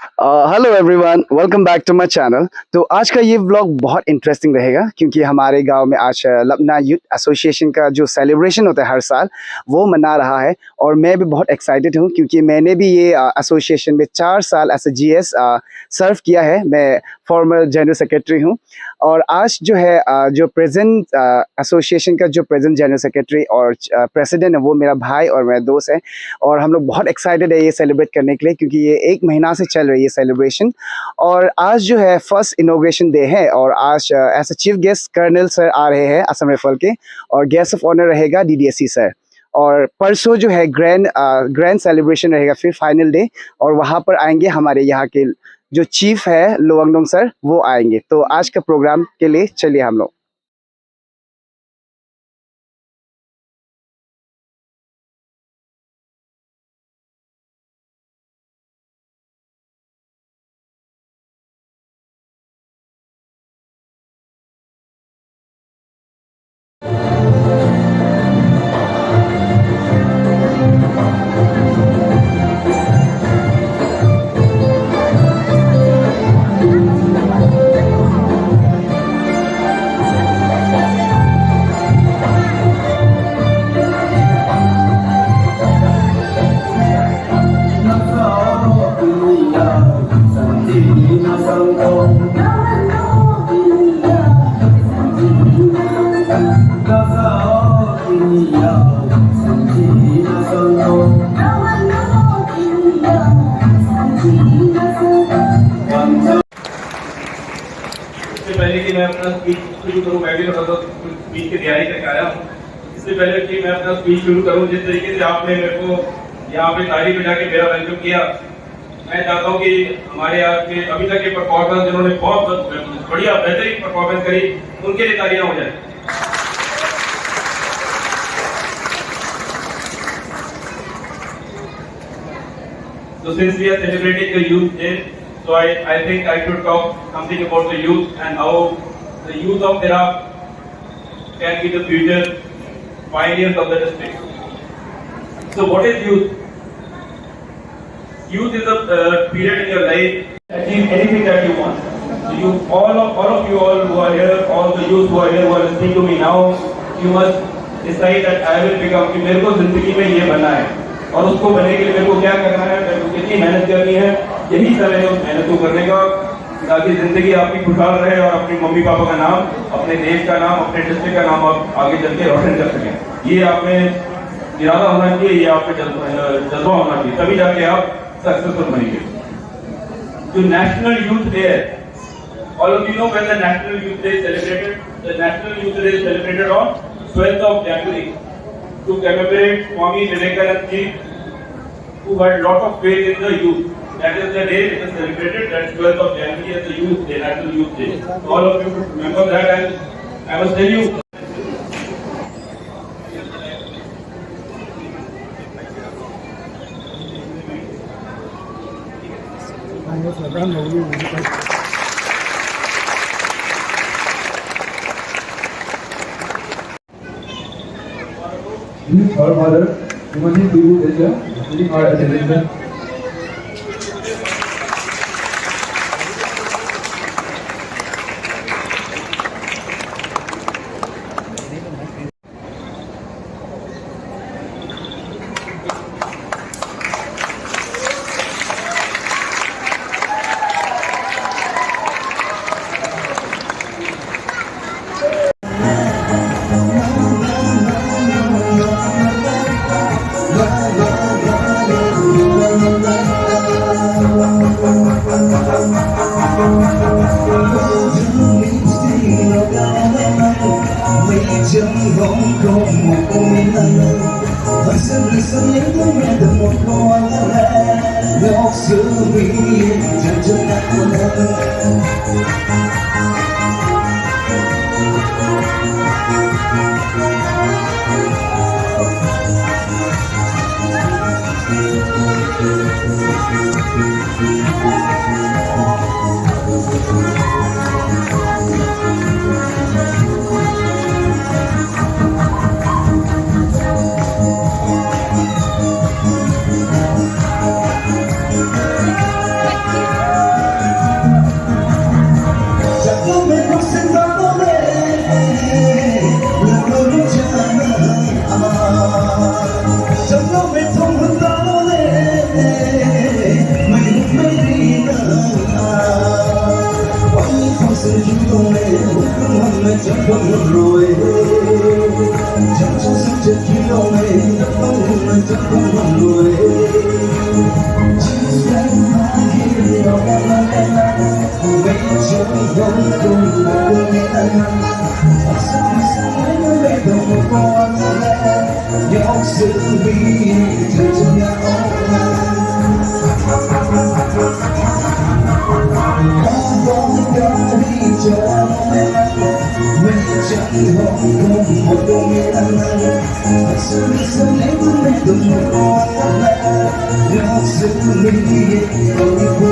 Hello everyone, welcome back to my channel. तो आज का ये व्लॉग बहुत इंटरेस्टिंग रहेगा क्योंकि हमारे गांव में आज लबना यूथ एसोसिएशन का जो सेलिब्रेशन होता है हर साल, वो मना रहा है। और मैं भी बहुत एक्साइटेड हूँ क्योंकि मैंने भी ये एसोसिएशन में 4 साल एज ए जीएस सर्व किया है। मैं फॉर्मर जनरल सेक्रेटरी हूँ। और आज जो है जो प्रेजेंट एसोसिएशन का जो प्रेजेंट जनरल सेक्रेटरी और प्रेसिडेंट है, वो मेरा भाई और मेरा दोस्त है। और हम लोग बहुत एक्साइटेड है ये सेलिब्रेट करने के लिए क्योंकि ये 1 महीना से चल रही है सेलिब्रेशन। और आज जो है फर्स्ट इनॉग्रेशन डे है और आज as a chief guest colonel sir आ रहे हैं असम राइफल के, और गेस्ट ऑफ ऑनर रहेगा डीडीएससी सर। और परसों जो है ग्रैंड सेलिब्रेशन रहेगा, फिर फाइनल डे, और वहाँ पर आएंगे हमारे यहाँ के जो चीफ है लोअंगडोंग सर, वो आएंगे। तो आज का प्रोग्राम के लिए चलिए हम लोग। इससे पहले कि मैं अपना स्पीच शुरू करूं, मैं भी थोड़ा सा स्पीच की तैयारी करके आया हूं। इससे पहले कि मैं अपना स्पीच शुरू करूं, जिस तरीके से आपने मेरे को यहाँ पे ताली बजा के मेरा वेलकम किया, मैं चाहता हूँ कि हमारे यहाँ के अभी तक के परफॉर्मर्स जिन्होंने बहुत बढ़िया बेहतरीन परफॉर्मेंस करी, उनके लिए तालियां हो जाए। So since we are celebrating the Youth Day, so I think I should talk something about the youth and how the youth of Iraq can be the future pioneers of the district. So what is youth? Youth is a period in your life to achieve anything that you want. So you, all of you all who are here, all the youth who are here, who are listening to me now, you must decide that I will become, कि मेरे को जिंदगी में ये बनना है, और उसको बनने के लिए मेरे को क्या करना है, मेरे को कितनी मेहनत करनी है, यही समय है उस मेहनत को करने का, ताकि जिंदगी आपकी खुशहाल रहे और अपनी मम्मी पापा का नाम, अपने देश का नाम, अपने डिस्ट्रिक्ट का नाम आप आगे चल के रोशन कर सकें। ये आप में इरादा होना चाहिए, ये आप में जज्बा होना चाहिए, तभी जाके आप सक्सेसफुल बनेंगे। जो नेशनल यूथ डे है, all of you know when the National Youth Day is celebrated. The National Youth Day is celebrated on 12th of January to commemorate Swami Vivekananda ji, who had lot of faith in the youth. That is the day it is celebrated. That's 12th of January as the Youth Day, National Youth Day. So all of you should remember that, and I must tell you. Our mother, Srimati Devu Teja, leading our attention. Chẳng bóng không một cô miền Nam, vẫn sân sân những tôi nghe được một con lẽ góc xứ mỹ chẳng chân đã của em. không rồi chẳng cho sức chết khi đâu này chắc không rồi chỉ xanh má khi nào em mấy chuyện không cùng một nghe anh sao sai mới về đâu một con nhau sự vì chẳng cho nhau có đi cho em mình chẳng không một đôi nghe anh sự lấy tôi về đâu một con nhau sự vì đâu đi cô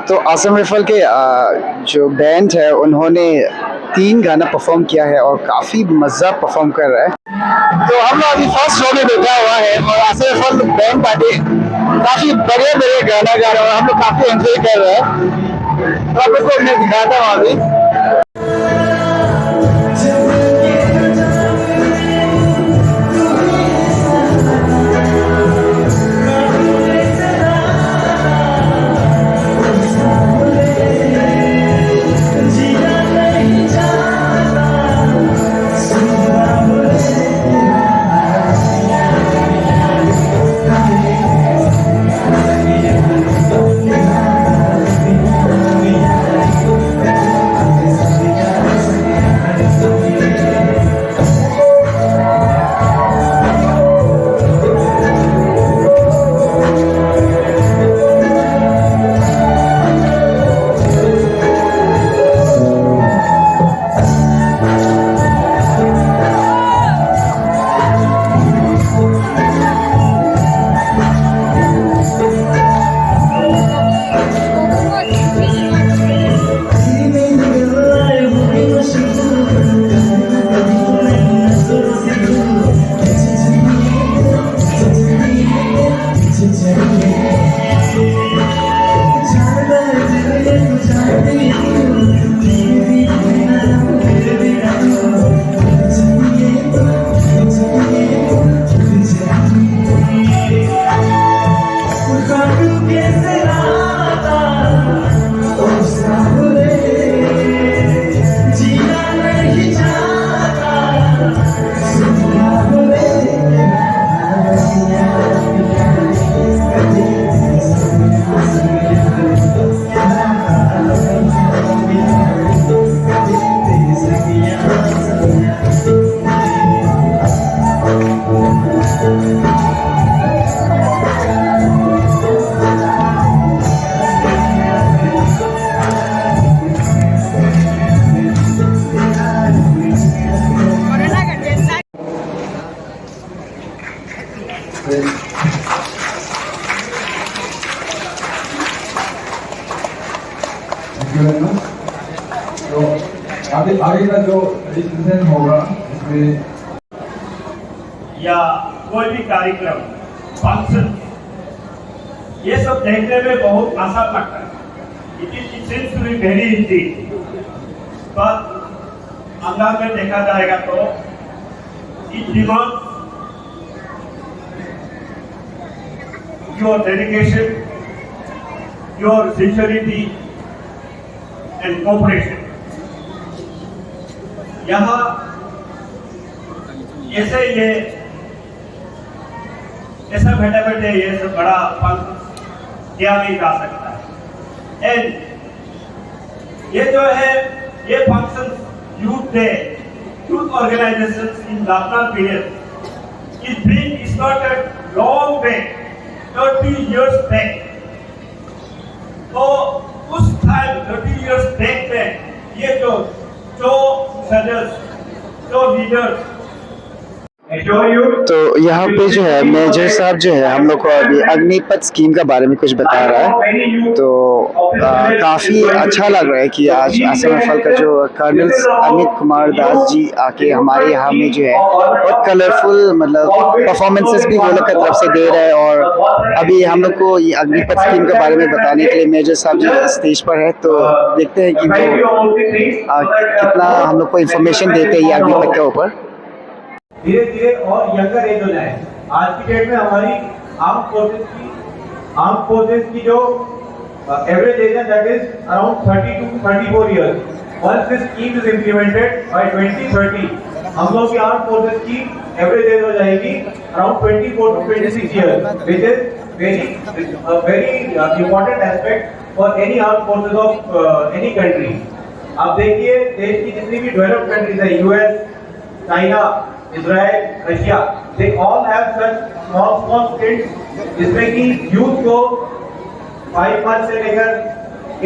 तो आसम रिफल के जो band है उन्होंने 3 गाना perform किया है और काफ़ी मज़ा परफॉर्म कर रहा है। तो हम लोग अभी फर्स्ट शो में बैठा हुआ है और आसम रिफल बैंड पार्टी काफ़ी बड़े बड़े गाना गा रहे हैं और हम लोग काफ़ी एंजॉय कर रहे हैं। तो आप लोग को मैं दिखाता हूँ अभी। given us. तो आगे का जो डिसीजन होगा इसमें या कोई भी कार्यक्रम फंक्शन ये सब देखने में बहुत आसान लगता है. It seems to be very easy, पर अंदर में देखा जाएगा तो it demands your dedication, your sincerity and cooperation. यहाँ ऐसे ये ऐसा बैठे बैठे ये सब बड़ा फंक्शन किया नहीं जा सकता है. एंड ये जो है ये function youth day, youth organisations in lockdown period is being started long back, 30 years back. तो उस टाइम 30 years back में ये जो सदस्य, जो लीडर्स तो यहाँ पे जो है मेजर साहब जो है हम लोग को अभी अग्निपथ स्कीम के बारे में कुछ बता रहा है. तो काफ़ी अच्छा लग रहा है कि आज असम राइफल का जो कर्नल अमित कुमार दास जी आके हमारे यहाँ में जो है बहुत कलरफुल मतलब परफॉर्मेंसेस भी वो लोग की तरफ से दे रहे हैं. और अभी हम लोग को ये अग्निपथ स्कीम के बारे में बताने के लिए मेजर साहब जो स्टेज पर है. तो देखते हैं कि वो कितना हम लोग को इन्फॉर्मेशन देते हैं ये अग्निपथ के ऊपर. धीरे धीरे और यंगर एज हो जाए. आज की डेट में हमारी आर्म फोर्सेस की जो एवरेज एज है that is around 30 to 34 years. Once this scheme is implemented by 2030 हम लोग की आर्म फोर्सेस की एवरेज एज हो जाएगी around 24 to 26 years, which is very important aspect for any arm forces of any country. आप देखिए देश की जितनी भी डेवलप्ड कंट्रीज है, US, China, Israel, Russia, they all have such small kids जिसमें कि यूथ को 5 months से लेकर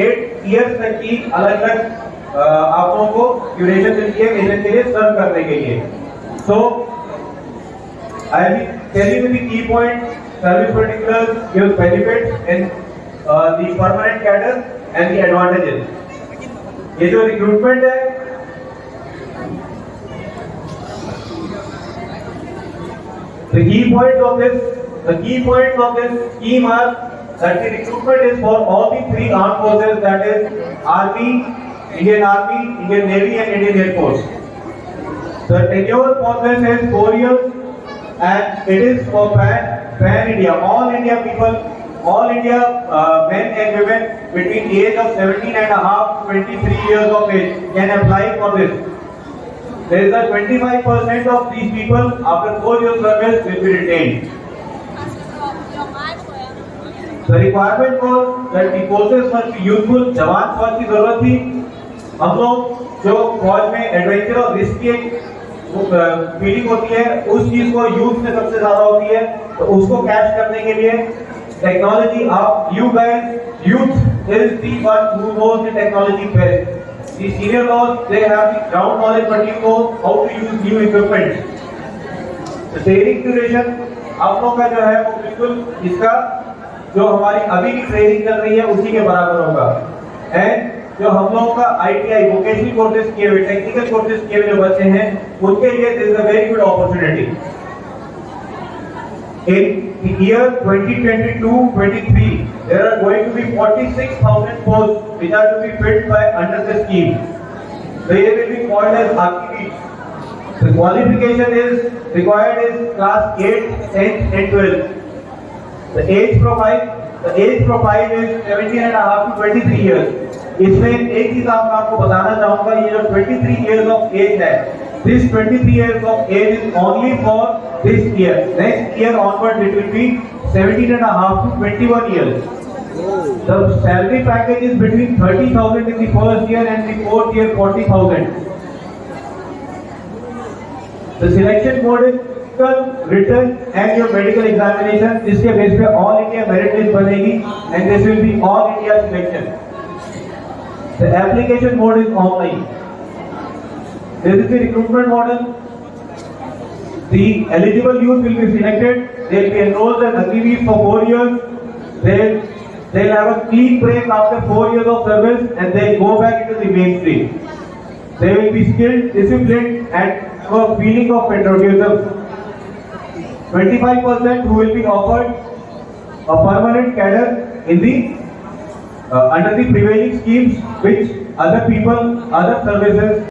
8 years तक की अलग अलग आप लोगों को ड्यूरेशन मिलती है मिशन के लिए सर्व करने के लिए. So I will be telling you the key points, service particulars, your benefits and the permanent cadre and the advantages. ये जो रिक्रूटमेंट है the key points of this scheme are that the recruitment is for all the 3 armed forces, that is Army, Indian Navy and Indian Air Force. The tenure for this is 4 years and it is for pan India, all India people, all India men and women between the age of 17 and a half to 23 years of age can apply for this. There is a 25% of these people after 4 years service will be retained. The requirement was that the forces must be youthful. जवान फौज की जरूरत थी. हम लोग जो फौज में एडवेंचर और रिस्क की फीलिंग होती है उस चीज को यूथ में सबसे ज्यादा होती है. तो उसको कैच करने के लिए टेक्नोलॉजी आप you guys youth is the one who knows the technology best. The senior knows they have the ground knowledge, but you know how to use new equipment. The training duration आप लोगों का जो है वो बिल्कुल इसका जो हमारी अभी की ट्रेनिंग चल रही है उसी के बराबर होगा. एंड जो हम लोगों का ITI वोकेशनल कोर्सेज किए हुए, टेक्निकल कोर्सेज किए हुए जो बच्चे हैं उनके लिए this is a very good opportunity. In the year 2022-23, there are going to be 46,000 posts which are to be filled by under the scheme. They will be called as Archivist. The qualification is required is class 8, 10th and 12th. The age profile is 17 and a half to 23 years. इसमें एक चीज आपको बताना चाहूँगा, ये जो 23 years of age है, this 23 years of age is only for this year. Next year onward it will be 17 and a half to 21 years. The salary package is between 30,000 in the first year and the fourth year 40,000. The selection mode is written and your medical examination. इसके base पे all India merit list बनेगी and this will be all India selection. The application mode is online. This is the recruitment model. The eligible youth will be selected. They will be enrolled as agreees for 4 years. They they'll have a clean break after 4 years of service and they'll go back into the mainstream. They will be skilled, disciplined and have a feeling of patriotism. 25% who will be offered a permanent cadre in the under the prevailing schemes which other people, other services